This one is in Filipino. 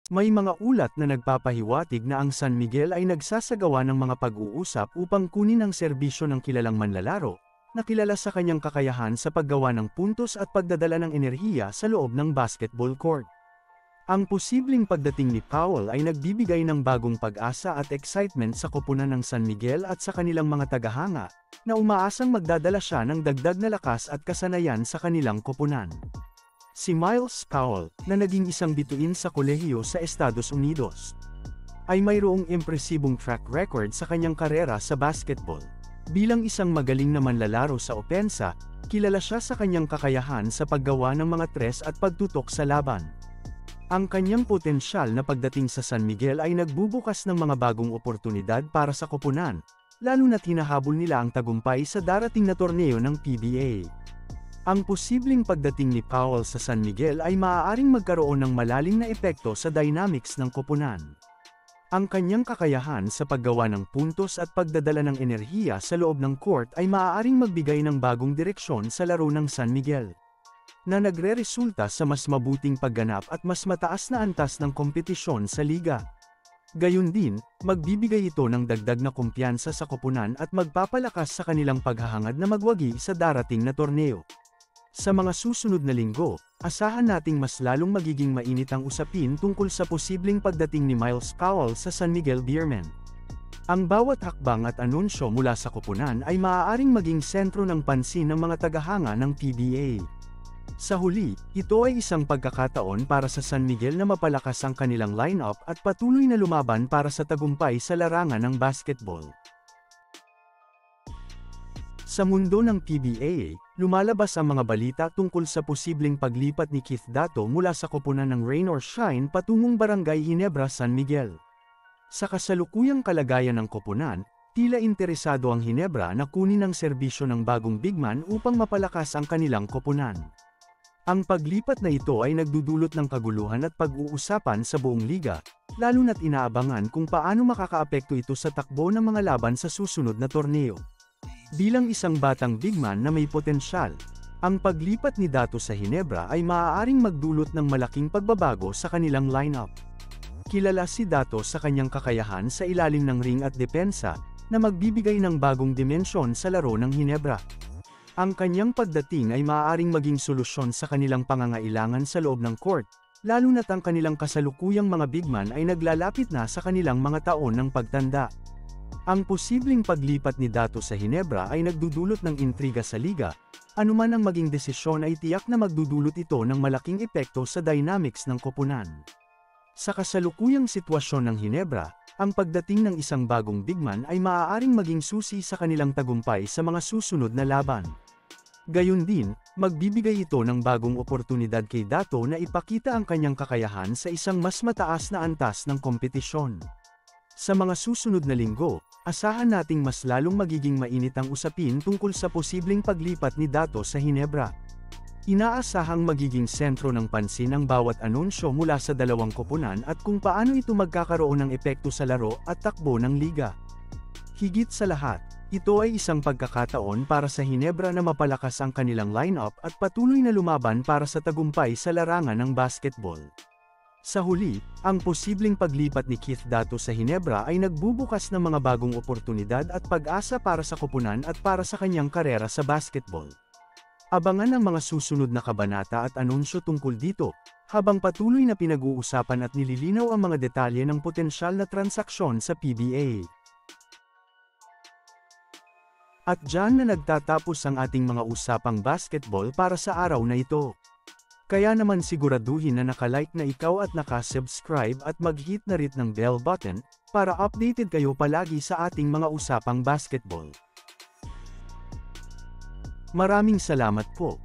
May mga ulat na nagpapahiwatig na ang San Miguel ay nagsasagawa ng mga pag-uusap upang kunin ang serbisyo ng kilalang manlalaro, na kilala sa kanyang kakayahan sa paggawa ng puntos at pagdadala ng enerhiya sa loob ng basketball court. Ang posibleng pagdating ni Powell ay nagbibigay ng bagong pag-asa at excitement sa koponan ng San Miguel at sa kanilang mga tagahanga, na umaasang magdadala siya ng dagdag na lakas at kasanayan sa kanilang koponan. Si Myles Powell, na naging isang bituin sa kolehiyo sa Estados Unidos, ay mayroong impresibong track record sa kanyang karera sa basketball. Bilang isang magaling na manlalaro sa opensa, kilala siya sa kanyang kakayahan sa paggawa ng mga tres at pagtutok sa laban. Ang kanyang potensyal na pagdating sa San Miguel ay nagbubukas ng mga bagong oportunidad para sa koponan, lalo na't hinahabol nila ang tagumpay sa darating na torneo ng PBA. Ang posibleng pagdating ni Powell sa San Miguel ay maaaring magkaroon ng malalim na epekto sa dynamics ng koponan. Ang kanyang kakayahan sa paggawa ng puntos at pagdadala ng enerhiya sa loob ng court ay maaaring magbigay ng bagong direksyon sa laro ng San Miguel, na nagre-resulta sa mas mabuting pagganap at mas mataas na antas ng kompetisyon sa liga. Gayun din, magbibigay ito ng dagdag na kumpiyansa sa koponan at magpapalakas sa kanilang paghahangad na magwagi sa darating na torneo. Sa mga susunod na linggo, asahan nating mas lalong magiging mainit ang usapin tungkol sa posibleng pagdating ni Myles Powell sa San Miguel Beermen. Ang bawat hakbang at anunsyo mula sa koponan ay maaaring maging sentro ng pansin ng mga tagahanga ng PBA. Sa huli, ito ay isang pagkakataon para sa San Miguel na mapalakas ang kanilang lineup at patuloy na lumaban para sa tagumpay sa larangan ng basketball. Sa mundo ng PBA, lumalabas ang mga balita tungkol sa posibleng paglipat ni Keith Dato mula sa koponan ng Rain or Shine patungong Barangay Ginebra, San Miguel. Sa kasalukuyang kalagayan ng koponan, tila interesado ang Ginebra na kunin ang serbisyo ng bagong bigman upang mapalakas ang kanilang koponan. Ang paglipat na ito ay nagdudulot ng kaguluhan at pag-uusapan sa buong liga, lalo na't inaabangan kung paano makakaapekto ito sa takbo ng mga laban sa susunod na torneo. Bilang isang batang bigman na may potensyal, ang paglipat ni Dato sa Ginebra ay maaaring magdulot ng malaking pagbabago sa kanilang lineup. Kilala si Dato sa kanyang kakayahan sa ilalim ng ring at depensa, na magbibigay ng bagong dimensyon sa laro ng Ginebra. Ang kanyang pagdating ay maaaring maging solusyon sa kanilang pangangailangan sa loob ng court, lalo na't ang kanilang kasalukuyang mga bigman ay naglalapit na sa kanilang mga taon ng pagtanda. Ang posibleng paglipat ni Dato sa Ginebra ay nagdudulot ng intriga sa liga, anuman ang maging desisyon ay tiyak na magdudulot ito ng malaking epekto sa dynamics ng koponan. Sa kasalukuyang sitwasyon ng Ginebra, ang pagdating ng isang bagong bigman ay maaaring maging susi sa kanilang tagumpay sa mga susunod na laban. Gayun din, magbibigay ito ng bagong oportunidad kay Dato na ipakita ang kanyang kakayahan sa isang mas mataas na antas ng kompetisyon. Sa mga susunod na linggo, asahan nating mas lalong magiging mainit ang usapin tungkol sa posibleng paglipat ni Dato sa Ginebra. Inaasahang magiging sentro ng pansin ang bawat anunsyo mula sa dalawang koponan at kung paano ito magkakaroon ng epekto sa laro at takbo ng liga. Higit sa lahat, ito ay isang pagkakataon para sa Ginebra na mapalakas ang kanilang lineup at patuloy na lumaban para sa tagumpay sa larangan ng basketball. Sa huli, ang posibleng paglipat ni Keith Dato sa Ginebra ay nagbubukas ng mga bagong oportunidad at pag-asa para sa koponan at para sa kanyang karera sa basketball. Abangan ang mga susunod na kabanata at anunsyo tungkol dito, habang patuloy na pinag-uusapan at nililinaw ang mga detalye ng potensyal na transaksyon sa PBA. At diyan na nagtatapos ang ating mga usapang basketball para sa araw na ito. Kaya naman siguraduhin na nakalike na ikaw at nakasubscribe at mag-hit na rin ng bell button, para updated kayo palagi sa ating mga usapang basketball. Maraming salamat po.